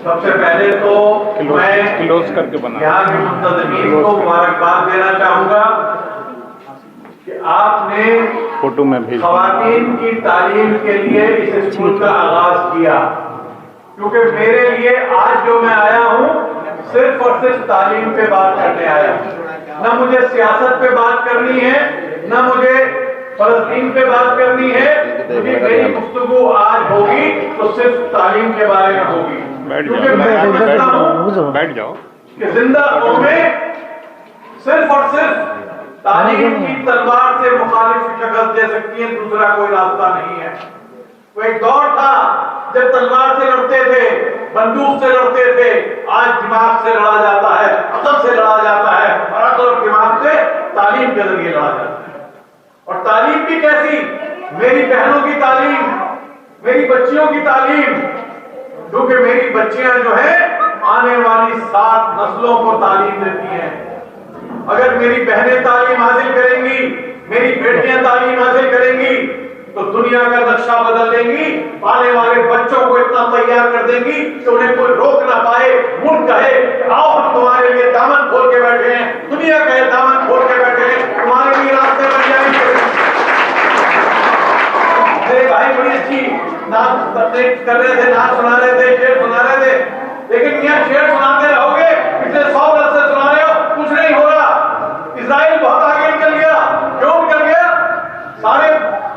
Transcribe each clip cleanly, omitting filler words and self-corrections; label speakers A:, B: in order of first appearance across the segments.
A: سب سے پہلے تو میں یہاں کے منتظمین کو مبارکباد دینا چاہوں گا کہ آپ نے خواتین کی تعلیم کے لیے اس اسکول کا آغاز کیا، کیونکہ میرے لیے آج جو میں آیا ہوں صرف اور صرف تعلیم پہ بات کرنے آیا ہوں، نہ مجھے سیاست پہ بات کرنی ہے، نہ مجھے فلسطین پہ بات کرنی ہے، کیونکہ میری گفتگو آج ہوگی تو صرف تعلیم کے بارے میں ہوگی، کیونکہ میں سمجھتا ہوں کہ زندہ قومیں صرف اور صرف تعلیم کی تلوار سے مخالف شکست دے سکتی ہیں، دوسرا کوئی راستہ نہیں ہے۔ وہ ایک دور تھا جب تلوار سے لڑتے تھے، بندوق سے لڑتے تھے، آج دماغ سے لڑا جاتا ہے، عقل سے لڑا جاتا ہے، اور عقل اور دماغ سے تعلیم کے ذریعے لڑا جاتا ہے۔ اور تعلیم بھی کیسی؟ میری بہنوں کی تعلیم، میری بچیوں کی تعلیم، کیونکہ میری بچیاں جو ہیں آنے والی 7 نسلوں کو تعلیم دیتی ہیں۔ اگر میری بہنیں تعلیم حاصل کریں گی، میری بیٹیاں تعلیم حاصل کریں گی تو دنیا کا نقشہ بدل دیں گی، آنے والے بچوں کو اتنا تیار کر دیں گی کہ انہیں کوئی روک نہ پائے۔ ملک کہے کہ آؤ ہم تمہارے لیے دامن کھول کے بیٹھے ہیں، دنیا کہے دامن کھول کے بیٹھے ہیں، تمہارے لیے راستے بن جائیں گے۔ میرے بھائی بڑی اچھی نعت کر رہے تھے، نعت سنا رہے تھے، شعر سنا رہے تھے، لیکن یہاں شعر سناتے رہو گے، پچھلے 100 برس سے سنا رہے ہو، کچھ نہیں ہو رہا۔ اسرائیل بہت آگے نکل گیا، کیوں نکل گیا؟ سارے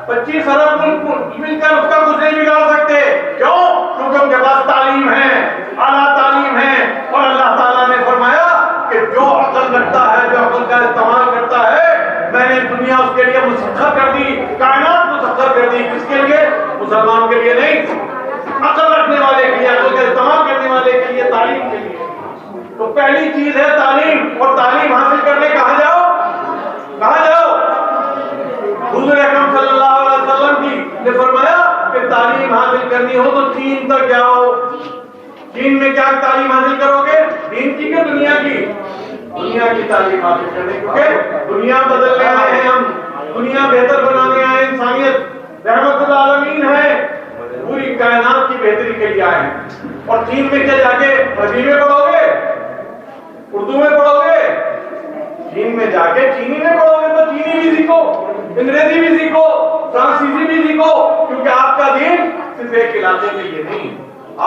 A: 25 ارب ملک مل کر اس کا کچھ نہیں بگاڑ سکتے، کیوں؟ کیونکہ ان کے پاس تعلیم ہے، اعلیٰ تعلیم ہے، اور اللہ تعالیٰ نے فرمایا کہ جو عقل رکھتا ہے، جو عقل کا استعمال کرتا ہے، میں نے دنیا اس کے لیے مسخر کر دی، کائنات مسخر کر دی۔ کس کے لیے؟ مسلمان کے لیے نہیں، عقل رکھنے والے کے لیے، عقل کا استعمال کرنے والے کے لیے، تعلیم کے لیے۔ تو پہلی چیز ہے تعلیم، اور تعلیم حاصل کرنے کہاں جاؤ؟ کہاں جاؤ؟ حضور اکرم صلی اللہ علیہ وسلم نے فرمایا کہ تعلیم حاصل کرنی ہو تو چین تک جاؤ۔ چین میں کیا تعلیم حاصل کرو گے؟ دین کی کہ دنیا کی؟ دنیا کی تعلیم حاصل کرنے، کیونکہ دنیا بدلنے آئے ہیں ہم، دنیا بہتر بنانے آئے ہیں، انسانیت رحمت العالمین ہے، پوری کائنات کی بہتری کے لیے آئے ہیں۔ اور چین میں کیا جا کے عربی میں پڑھو گے؟ اردو میں پڑھو گے؟ چین میں جا کے چینی میں پڑھو گے تو چینی بھی سیکھو، انگریزی بھی سیکھو، فرانسیسی بھی سیکھو، کیونکہ آپ کا دین صرف ایک علاقے کے لیے نہیں،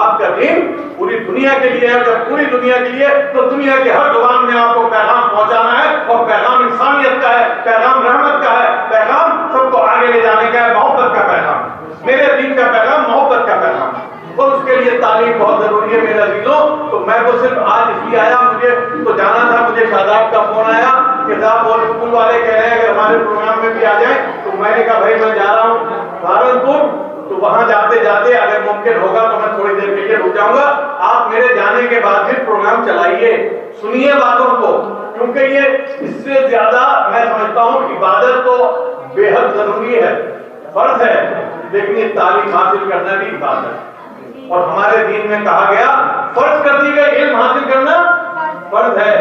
A: آپ کا دین پوری دنیا کے لیے ہے۔ اور جب پوری دنیا کے لیے تو دنیا کے ہر زبان میں آپ کو پیغام پہنچانا ہے، اور پیغام انسانیت کا ہے، پیغام رحمت کا ہے، پیغام سب کو آگے لے جانے کا ہے، محبت کا پیغام، میرے دین کا پیغام محبت کا پیغام، اور اس کے لیے تعلیم بہت ضروری ہے میرے عزیزوں۔ تو میں تو صرف آج اس لیے آیا، مجھے تو جانا تھا، مجھے شاداب کا فون آیا کہ صاحب وہ اسکول والے کہہ رہے ہیں اگر ہمارے پروگرام میں بھی آ جائیں، تو میں نے کہا بھائی میں جا رہا ہوں سہارنپور، تو وہاں جاتے جاتے اگر ممکن ہوگا تو میں تھوڑی دیر کے لیے رک جاؤں گا، آپ میرے جانے کے بعد بھی پروگرام چلائیے، سنیے باتوں کو، کیونکہ یہ اس سے زیادہ میں سمجھتا ہوں عبادت تو بے حد ضروری ہے، فرض ہے، لیکن یہ تعلیم حاصل کرنا بھی عبادت ہے۔ اور ہمارے دین میں کہا گیا فرض کر دی گئی علم حاصل کرنا فرض ہے،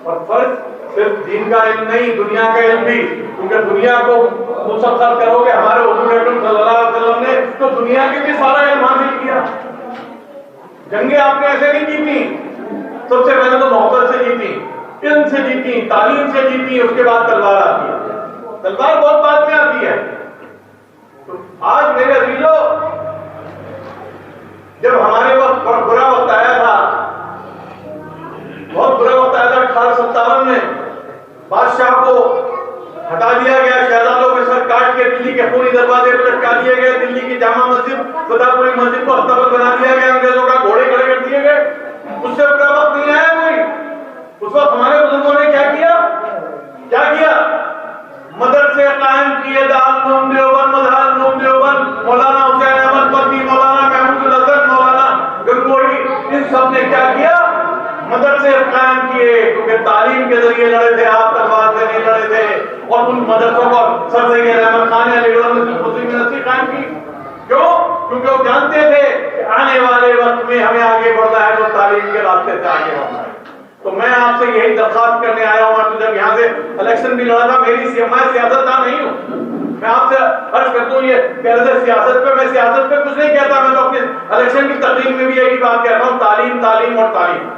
A: اور فرض صرف دین کا علم نہیں، دنیا کا علم بھی، کیونکہ دنیا کو مسخر کرو گے، ہمارے حضور اکرم صلی اللہ علیہ وسلم نے تو دنیا کے بھی سارا علم حاصل کیا۔ جنگیں آپ نے ایسے نہیں جیتی، سب سے پہلے تو محبت سے جیتی، علم سے جیتی، تعلیم سے جیتی، اس کے بعد تلوار آتی ہے، تلوار بہت بعد میں آتی ہے۔ تو آج میرے عزیزوں جب ہمارے وقت بہت برا وقت آیا تھا، بہت برا وقت آیا تھا 1857 میں، بادشاہ کو ہٹا دیا گیا، شہزادوں کے سر کاٹ کے دلی کے خونی دروازے پر لٹکا دیے گئے، دلی کی جامع مسجد فتح پوری مسجد کو استبل بنا دیا گیا، انگریزوں کا گھوڑے کھڑے کر دیے گئے۔ اس سے برا وقت نہیں آیا کوئی۔ اس وقت ہمارے بزرگوں نے کیا کیا؟ کیا کیا؟ مدرسے قائم کیے، دارالعلوم دیوبند، مدارالعلوم دیوبند، مولانا حسین احمد پنی، مولانا محمود الحسن، مولانا گنگوئی، ان سب نے کیا کیا؟ مدرسے قائم کیے، کیونکہ تعلیم کے ذریعے لڑے تھے، آپ تلوار سے نہیں لڑے تھے، اور ان مدرسوں کو سر سید احمد خان علی گڑھ مسلم یونیورسٹی قائم کی۔ کیوں؟ کیونکہ وہ جانتے تھے کہ آنے والے وقت میں ہمیں آگے بڑھنا ہے تو تعلیم کے راستے سے آگے بڑھنا ہے۔ تو میں آپ سے یہی درخواست کرنے آیا ہوں. آپ جب یہاں سے الیکشن بھی لڑا تھا, میں سیاستدان نہیں ہوں, میں آپ سے عرض کرتا ہوں یہ کہ سیاست پہ, میں سیاست پہ کچھ نہیں کہتا, میں تو اپنے الیکشن کی تقریب میں بھی یہی بات کہتا ہوں, تعلیم تعلیم اور تعلیم.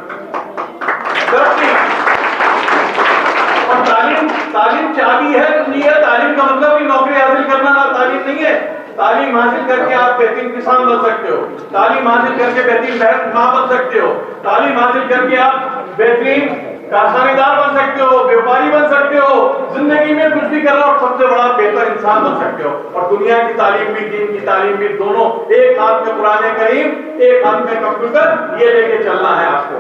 A: اور تعلیم چابی ہے دنیا. تعلیم کا مطلب بھی نوکری حاصل کرنا نہ تعلیم نہیں ہے. تعلیم حاصل کر کے آپ بہترین کسان بن سکتے ہو, تعلیم حاصل کر کے بہترین ماں بن سکتے ہو, تعلیم حاصل کر کے آپ بہترین کارخانے دار بن سکتے ہو, بیوپاری بن سکتے ہو, زندگی میں کچھ بھی کرنا اور سب سے بڑا بہتر انسان بن سکتے ہو. اور دنیا کی تعلیم بھی, دین کی تعلیم بھی, دونوں ایک ہاتھ میں قرآن کریم, ایک ہاتھ میں کمپیوٹر, یہ لے کے چلنا ہے آپ کو.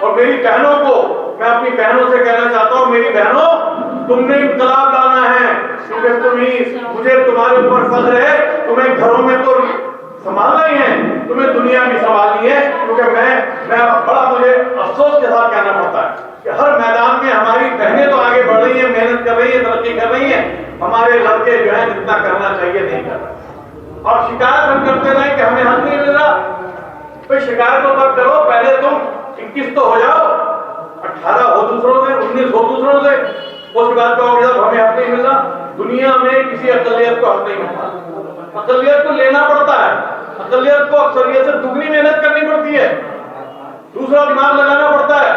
A: اور میری بہنوں کو میں اپنی بہنوں سے کہنا چاہتا ہوں, میری بہنوں تم نے انقلاب لانا ہے, کیونکہ مجھے تمہارے اوپر فخر ہے, تمہیں گھروں میں تو سنبھالنا ہی ہے, تمہیں دنیا بھی سنبھالنی ہے. کیونکہ میں بڑا مجھے افسوس کے ساتھ کہنا پڑتا ہے کہ ہر میدان میں ہماری بہنیں تو آگے بڑھ رہی ہیں, محنت کر رہی ہیں, ترقی کر رہی ہیں, ہمارے لڑکے جو ہیں جتنا کرنا چاہیے نہیں کر رہے. اور شکایت ہم کرتے رہے کہ ہمیں حق نہیں مل رہا. پھر شکایت تو تب کرو پہلے تم 21 تو ہو جاؤ, 18 ہو دوسروں سے, 19 ہو دوسروں سے, اس کے بعد کہو کہ ہمیں حق نہیں مل رہا. دنیا میں کسی اقلیت کو حق نہیں ملتا, اقلیت کو لینا پڑتا ہے, اقلیت کو اکثریت سے دگنی محنت کرنی پڑتی ہے, دوسرا دماغ لگانا پڑتا ہے,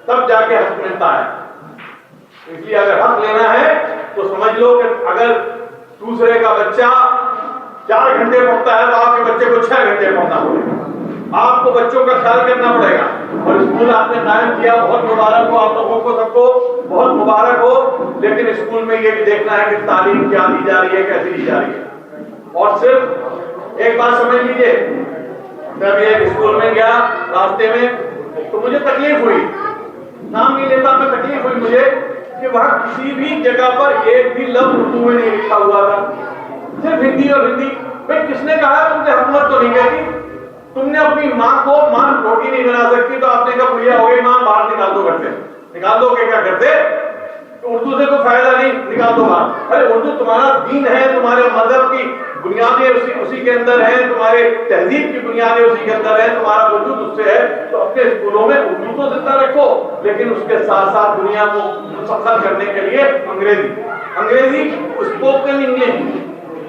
A: تب جا کے حق ملتا ہے. اس لیے اگر حق لینا ہے تو سمجھ لو کہ اگر دوسرے کا بچہ 4 گھنٹے پڑھتا ہے تو آپ کے بچے کو 6 گھنٹے پڑھنا پڑے گا. آپ کو بچوں کا خیال کرنا پڑے گا. اور اسکول آپ نے قائم کیا, بہت مبارک ہو آپ لوگوں کو, سب کو بہت مبارک ہو. لیکن اسکول میں یہ بھی دیکھنا ہے کہ تعلیم کیا دی جا رہی ہے, کیسے دی جا رہی ہے. اور صرف ایک بات سمجھ لیجیے, میں بھی ایک اسکول میں گیا راستے میں تو مجھے تکلیف ہوئی, نام نہیں لیتا, میں تکلیف ہوئی مجھے کہ وہاں کسی بھی جگہ پر ایک بھی لفظ اردو میں نہیں لکھا ہوا تھا, صرف ہندی اور ہندی. بھائی کس نے کہا تم سے حکومت تو نہیں کہتی, تم نے اپنی ماں کو, ماں روٹی نہیں بنا سکتی تو آپ نے کہا بھیا ہو گئی ماں, باہر نکال دو گھر سے. نکال دو کہ کیا کرتے, اردو سے کوئی فائدہ نہیں, نکال دو باہر. ارے اردو تمہارا دین ہے, تمہارے مذہب کی بنیادیں اسی کے اندر ہیں, تمہارے تہذیب کی بنیادیں اسی کے اندر ہیں, تمہارا وجود اس سے ہے. تو اپنے اسکولوں میں اردو تو زندہ رکھو, لیکن اس کے ساتھ ساتھ دنیا کو مسخر کرنے کے لیے انگریزی اسپوکن انگلش.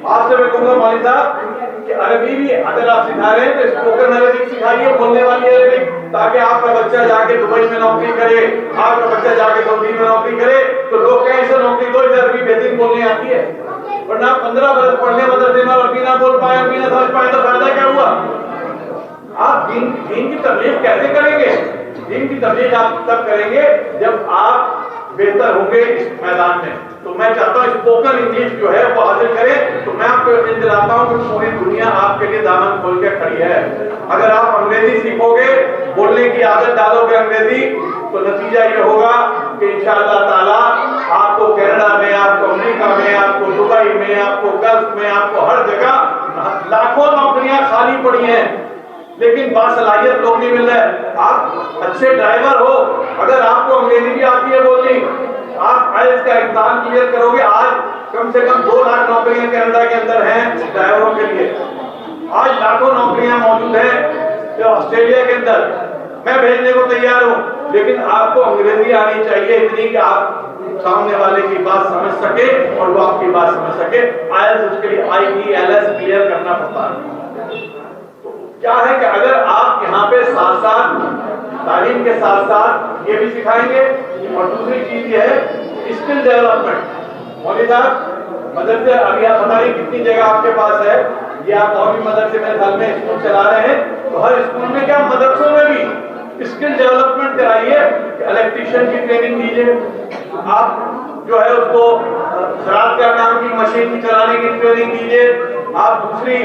A: آپ سے میں کہوں گا مولوی صاحب کہ عربی بھی اگر آپ سکھا رہے ہیں تو اسپوکن عربک سکھائیے, بولنے والی عربک, تاکہ آپ کا بچہ جا کے دبئی میں نوکری کرے, آپ کا بچہ جا کے سعودی میں نوکری کرے تو لوگ کہیں سے نوکری دو, اسے عربی بہترین بولنے آتی ہے. ورنہ آپ 15 برس پڑھنے مدرسے میں عربی نہ بول پائے, عربی نہ سمجھ پائے تو فائدہ کیا ہوا؟ آپ دین کی تبلیغ کیسے کریں گے؟ دین کی تبلیغ آپ تب کریں گے جب آپ بہتر ہوں گے اس میدان میں. تو میں چاہتا ہوں اسپوکن انگلش جو ہے وہ حاصل کریں. تو میں آپ کو یقین دلاتا ہوں کہ پوری دنیا آپ کے لیے دامن کھول کے کھڑی ہے. اگر آپ انگریزی سیکھو گے, بولنے کی عادت ڈالو گے انگریزی, تو نتیجہ یہ ہوگا کہ انشاءاللہ تعالی آپ کو کینیڈا میں, آپ کو امریکہ میں, آپ کو دبئی میں, آپ کو گلف میں, آپ کو ہر جگہ لاکھوں نوکریاں خالی پڑی ہیں, لیکن باصلاحیت لوگ نہیں مل رہے. آپ اچھے ڈرائیور ہو, اگر آپ کو انگریزی بھی آتی ہے بولنی, آپ آئلٹس کا امتحان کلیئر کرو گے, آج کم سے کم 2 لاکھ نوکریاں کینیڈا کے اندر ہیں ڈرائیوروں کے لیے. آج لاکھوں نوکریاں موجود ہیں آسٹریلیا کے اندر, میں بھیجنے کو تیار ہوں. لیکن آپ کو انگریزی آنی چاہیے اتنی کہ آپ سامنے والے کی بات سمجھ سکے اور وہ آپ کی بات سمجھ سکے. آئلٹس اس کے لیے IELTS کلیئر کرنا پڑتا ہے. کیا ہے کہ اگر آپ یہاں پہ ساتھ ساتھ تعلیم کے ساتھ ساتھ یہ بھی سکھائیں گے, اور دوسری چیز یہ ہے اسکل ڈیولپمنٹ. مولوی صاحب مدرسے ابھی آپ بتائیے کتنی جگہ آپ کے پاس ہے, یہ آپ اور بھی مدرسے میرے خیال میں اسکول چلا رہے ہیں, تو ہر اسکول میں کیا مدرسوں میں بھی اسکل ڈیولپمنٹ کرائیے. الیکٹریشین کی ٹریننگ دیجیے, آپ جو ہے اس کو خراب کا کام کی مشین کی چلانے کی ٹریننگ دیجیے, آپ دوسری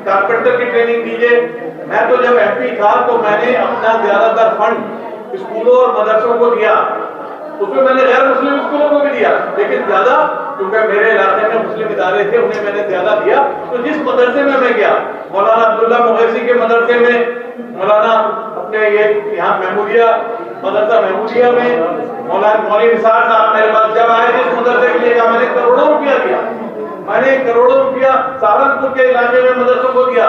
A: کارپینٹر کی ٹریننگ دیجیے. میں تو جب MP تھا تو میں نے اپنا زیادہ تر فنڈ اسکولوں اور مدرسوں کو دیا, اس میں نے غیر مسلم اسکولوں کو بھی دیا, لیکن زیادہ کیونکہ میرے علاقے میں مسلم ادارے تھے انہیں میں نے زیادہ دیا. تو جس مدرسے میں گیا, مولانا عبداللہ مغیثی کے مدرسے میں, مولانا اپنے یہ یہاں محمودیہ مدرسہ محمودیہ میں مولانا مولوی نثار صاحب میرے پاس جب آئے تھے اس مدرسے کے لیے کہا میں نے کروڑوں روپیہ دیا, میں نے کروڑوں روپیہ سہارنپور کے علاقے میں مدرسوں کو دیا.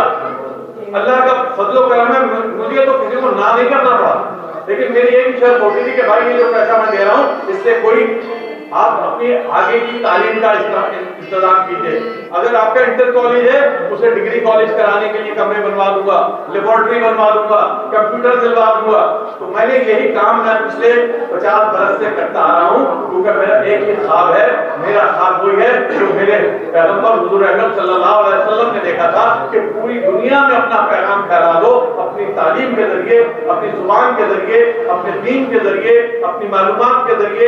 A: اللہ کا فضل و کرم ہے, مجھے تو کسی کو نہ نہیں کرنا پڑا. لیکن میری ایک شرط ہوتی تھی کہ بھائی یہ جو پیسہ میں دے رہا ہوں اس سے کوئی آپ اپنی آگے کی تعلیم کا انتظام کیجیے. اگر آپ کا انٹر کالج ہے اسے ڈگری کالج کرانے کے لیے کمرے بنوا دوں گا, لیبورٹری بنوا دوں گا, کمپیوٹر دلوا دوں گا. تو میں نے یہی کام میں پچھلے 50 برس سے کرتا آ رہا ہوں, کیونکہ میرا ایک ہی خواب ہے. میرا خواب وہی ہے جو میرے پیغمبر حضور اکرم صلی اللہ علیہ وسلم نے دیکھا تھا کہ پوری دنیا میں اپنا پیغام پھیلا دو, اپنی تعلیم کے ذریعے, اپنی زبان کے ذریعے, اپنے دین کے ذریعے, اپنی معلومات کے ذریعے,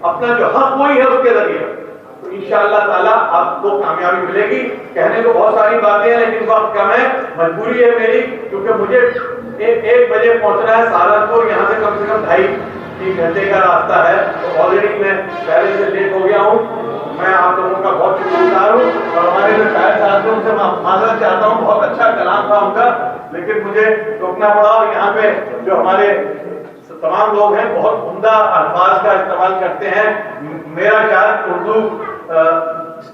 A: اپنا جو حق وہی ہے اس کے ذریعے. تو انشاءاللہ تعالیٰ آپ کو کامیابی ملے گی. کہنے کو بہت ساری باتیں ہیں لیکن وقت کم ہے, مجبوری ہے میری, کیونکہ مجھے 1 بجے پہنچنا ہے سہارنپور. یہاں سے کم 2.5-3 گھنٹے کا راستہ ہے. تو آلریڈی میں پہلے سے لیٹ ہو گیا ہوں. میں آپ لوگوں کا بہت شکر گزار ہوں, اور ہمارے جو شاعر صاحب ہیں ان سے معذرت چاہتا ہوں. بہت اچھا کلام تھا ان کا, لیکن مجھے روکنا پڑا. اور یہاں پہ جو ہمارے تمام لوگ ہیں بہت عمدہ الفاظ کا استعمال کرتے ہیں. میرا خیال اردو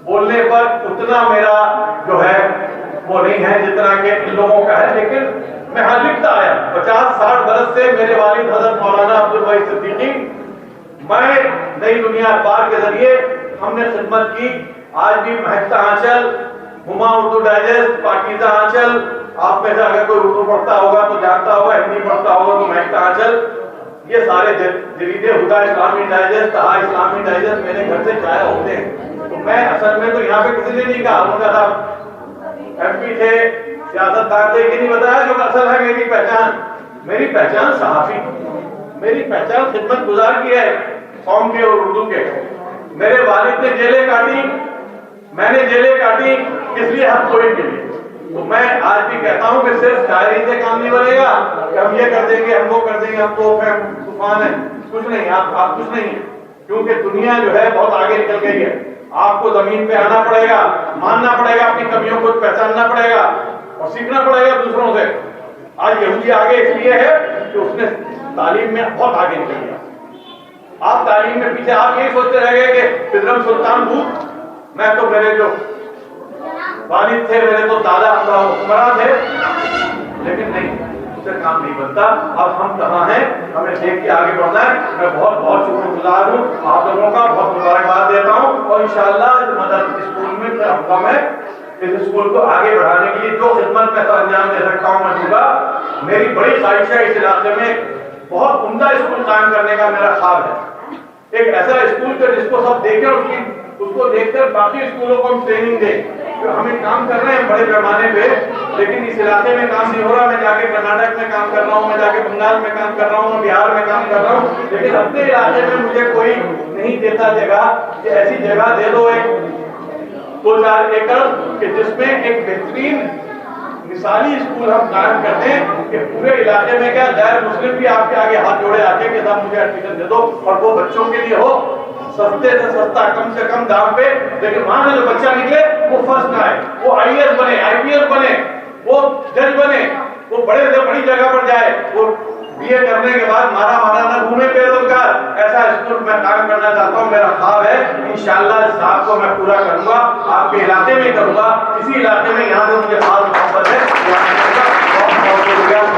A: بولنے پر اتنا میرا جو ہے وہ نہیں ہے جتنا کہ ان لوگوں کا ہے, لیکن میں ہاں لکھتا آیا. 50-60 برس سے میرے والد حضرت مولانا عبدالوحید صدیقی, میں نئی دنیا اخبار کے ذریعے ہم نے خدمت کی. آج بھی مہکتا آنچل, ہما اردو ڈائجسٹ, پاکیزہ آنچل, آپ میں سے اگر کوئی اردو پڑھتا ہوگا تو جانتا ہوگا, ہندی پڑھتا ہوگا تو مہکتا آنچل, یہ سارے جریدے, ہدا اسلامی ڈائجسٹ, تہا اسلامی ڈائجسٹ میرے گھر سے شائع ہوتے ہیں. تو میں اصل میں تو یہاں پہ کسی نے نہیں کہا, ان کا صاحب ایم پی تھے, سیاست دان تھے, یہ نہیں بتایا جو اصل ہے میری پہچان. میری پہچان صحافی, میری پہچان خدمت گزار کی ہے قوم کے اور اردو کے. میرے والد نے جیلیں کاٹی, میں نے جیلیں کاٹی, اس لیے ہم کوئی کے لیے. تو میں آج بھی کہتا ہوں کہ صرف شاعری سے کام نہیں بنے گا کہ ہم یہ کر دیں گے, ہم وہ کر دیں گے, ہم تو طوفان ہے. کچھ نہیں, آپ کچھ نہیں ہیں, کیونکہ دنیا جو ہے بہت آگے نکل گئی ہے. آپ کو زمین پہ آنا پڑے گا, ماننا پڑے گا, اپنی کمیوں کو پہچاننا پڑے گا اور سیکھنا پڑے گا دوسروں سے. آج یہودی آگے اس لیے ہے کہ اس نے تعلیم میں بہت آگے نکل گیا. آپ تعلیم میں پیچھے, آپ یہی سوچتے رہ گئے کہ پدرم سلطان بھوت, میں تو میرے جو والد تھے, میرے تو دادا حکمراں تھے, لیکن نہیں, اس سے کام نہیں بنتا. اب ہم کہاں ہیں, ہمیں دیکھ کے آگے بڑھنا ہے. میں بہت بہت شکر گزار ہوں آپ لوگوں کا, بہت مبارکباد دیتا ہوں. اور انشاءاللہ اس مدد اسکول میں پھر میں اس اسکول کو آگے بڑھانے کے لیے جو خدمت میں انجام دے سکتا ہوں میں دوں گا. میری بڑی خواہش ہے اس علاقے میں بہت عمدہ اسکول قائم کرنے کا میرا خواب ہے. ایک ایسا اسکول کہ جس کو سب دیکھیں, اس کو دیکھ کر باقی اسکولوں کو ہم ٹریننگ دیں. ہمیں کام کر رہے ہیں بڑے پیمانے پہ, لیکن اس علاقے میں کام نہیں ہو رہا. میں جا کے کرناٹک میں کام کر رہا ہوں, میں جا کے بنگال میں کام کر رہا ہوں, میں بہار میں کام کر رہا ہوں, لیکن اپنے علاقے میں مجھے کوئی نہیں دیتا جگہ کہ ایسی جگہ دے دو 2-4 ایکڑ کہ جس میں ایک بہترین مثالی اسکول ہم قائم کر دیں کہ پورے علاقے میں کیا غیر مسلم بھی آپ کے آگے ہاتھ جوڑے آتے کہ صاحب مجھے ایڈمیشن دے دو, اور وہ بچوں کے لیے ہو سستے سے سستا, کم سے کم دام پہ, لیکن وہاں سے جو بچہ نکلے وہ فرسٹ آئے, وہ IAS بنے, IPS بنے, وہ جج بنے, وہ بڑے سے بڑی جگہ پر جائے, وہ BA کرنے کے بعد مارا نہ گھومے بے روزگار. ایسا اسکول میں قائم کرنا چاہتا ہوں, میرا خواب ہے. انشاءاللہ اس خواب کو میں پورا کروں گا, آپ کے علاقے میں کروں گا. اسی علاقے میں یہاں سے مجھے خاص محبت ہے. بہت بہت شکریہ.